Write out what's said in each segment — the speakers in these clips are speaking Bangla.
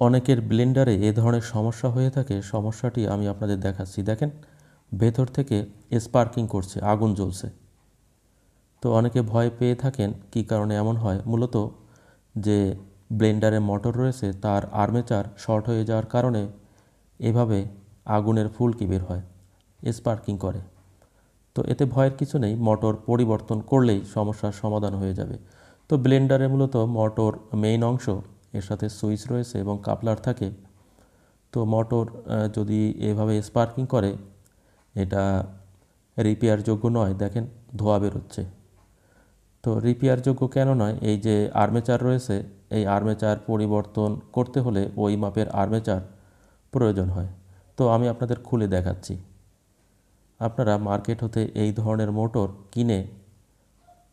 অনেকের ব্লেন্ডারে এ ধরনের সমস্যা হয়ে থাকে। সমস্যাটি আমি আপনাদের দেখাচ্ছি। দেখেন, ভেতর থেকে স্পার্কিং করছে, আগুন জ্বলছে। তো অনেকে ভয় পেয়ে থাকেন কী কারণে এমন হয়। মূলত যে ব্লেন্ডারে মোটর রয়েছে তার আর্মেচার শর্ট হয়ে যাওয়ার কারণে এভাবে আগুনের ফুলকি বের হয়, স্পার্কিং করে। তো এতে ভয়ের কিছু নেই, মোটর পরিবর্তন করলেই সমস্যার সমাধান হয়ে যাবে। তো ব্লেন্ডারে মূলত মোটর মেইন অংশ, এর সাথে সুইচ রয়েছে এবং কাপলার থাকে। তো মোটর যদি এভাবে স্পার্কিং করে, এটা রিপেয়ারযোগ্য নয়। দেখেন, ধোঁয়া বেরোচ্ছে। তো রিপেয়ারযোগ্য কেন নয়? এই যে আর্মেচার রয়েছে, এই আর্মেচার পরিবর্তন করতে হলে ওই মাপের আর্মেচার প্রয়োজন হয়। তো আমি আপনাদের খুলে দেখাচ্ছি। আপনারা মার্কেট হতে এই ধরনের মোটর কিনে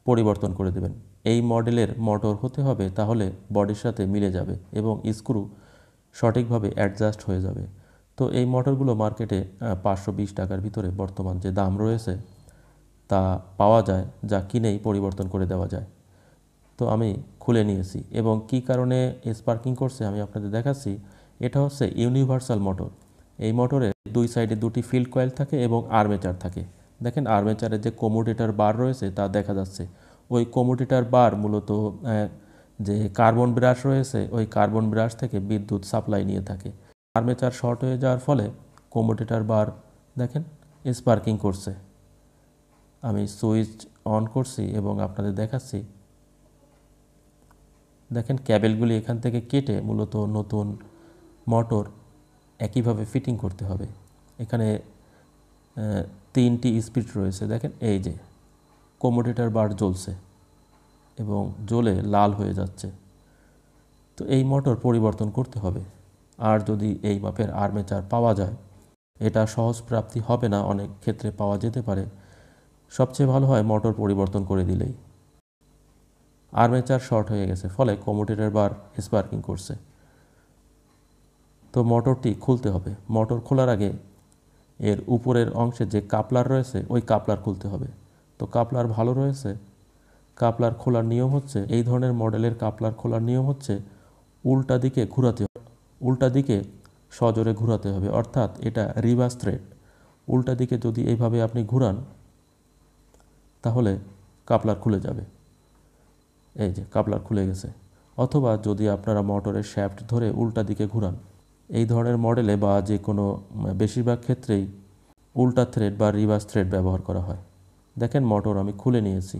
পরিবর্তন করে দেবেন। এই মডেলের মোটর হতে হবে, তাহলে বডির সাথে মিলে যাবে এবং স্ক্রু সঠিকভাবে অ্যাডজাস্ট হয়ে যাবে। তো এই মোটরগুলো মার্কেটে 520 টাকার ভিতরে বর্তমান যে দাম রয়েছে তা পাওয়া যায়, যা কিনেই পরিবর্তন করে দেওয়া যায়। তো আমি খুলে নিয়েছি এবং কী কারণে স্পার্কিং করছে আমি আপনাদের দেখাচ্ছি। এটা হচ্ছে ইউনিভার্সাল মোটর। এই মোটরে দুই সাইডে দুটি ফিল্ড কয়েল থাকে এবং আর্মেচার থাকে। দেখেন, আর্মেচারের যে কমোডেটার বার রয়েছে তা দেখা যাচ্ছে। ওই কমোডেটার বার মূলত যে কার্বন ব্রাশ রয়েছে, ওই কার্বন ব্রাশ থেকে বিদ্যুৎ সাপ্লাই নিয়ে থাকে। আর্মেচার শর্ট হয়ে যাওয়ার ফলে কমোডেটার বার দেখেন স্পার্কিং করছে। আমি সুইচ অন করছি এবং আপনাদের দেখাচ্ছি। দেখেন, ক্যাবেলগুলি এখান থেকে কেটে মূলত নতুন মোটর একইভাবে ফিটিং করতে হবে। এখানে 3টি স্পিড রয়েছে। দেখেন, এই যে কমোডেটার বার জ্বলছে এবং জ্বলে লাল হয়ে যাচ্ছে। তো এই মোটর পরিবর্তন করতে হবে। আর যদি এই মাপের আর্মেচার পাওয়া যায়, এটা সহজ প্রাপ্তি হবে না, অনেক ক্ষেত্রে পাওয়া যেতে পারে। সবচেয়ে ভালো হয় মোটর পরিবর্তন করে দিলেই। আর্মেচার শর্ট হয়ে গেছে, ফলে কমোডেটার বার স্পার্কিং করছে। তো মোটরটি খুলতে হবে। মোটর খোলার আগে এর উপরের অংশে যে কাপলার রয়েছে ওই কাপলার খুলতে হবে। তো কাপলার ভালো রয়েছে। কাপলার খোলার নিয়ম হচ্ছে, এই ধরনের মডেলের কাপলার খোলার নিয়ম হচ্ছে উল্টা দিকে ঘোরাতে হবে। উল্টা দিকে সজোরে ঘোরাতে হবে, অর্থাৎ এটা রিভার্স থ্রেড। উল্টা দিকে যদি এইভাবে আপনি ঘুরান, তাহলে কাপলার খুলে যাবে। এই যে কাপলার খুলে গেছে। অথবা যদি আপনারা মোটরের শ্যাফট ধরে উল্টা দিকে ঘুরান, এই ধরনের মডেলে বা যে কোনো বেশিরভাগ ক্ষেত্রেই উল্টা থ্রেড বা রিভার্স থ্রেড ব্যবহার করা হয়। দেখেন, মোটর আমি খুলে নিয়েছি।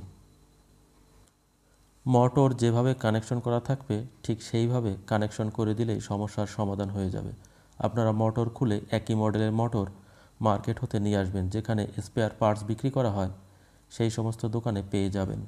মোটর যেভাবে কানেকশন করা থাকবে ঠিক সেইভাবে কানেকশন করে দিলেই সমস্যার সমাধান হয়ে যাবে। আপনারা মোটর খুলে একই মডেলের মোটর মার্কেট হতে নিয়ে আসবেন। যেখানে স্পেয়ার পার্টস বিক্রি করা হয় সেই সমস্ত দোকানে পেয়ে যাবেন।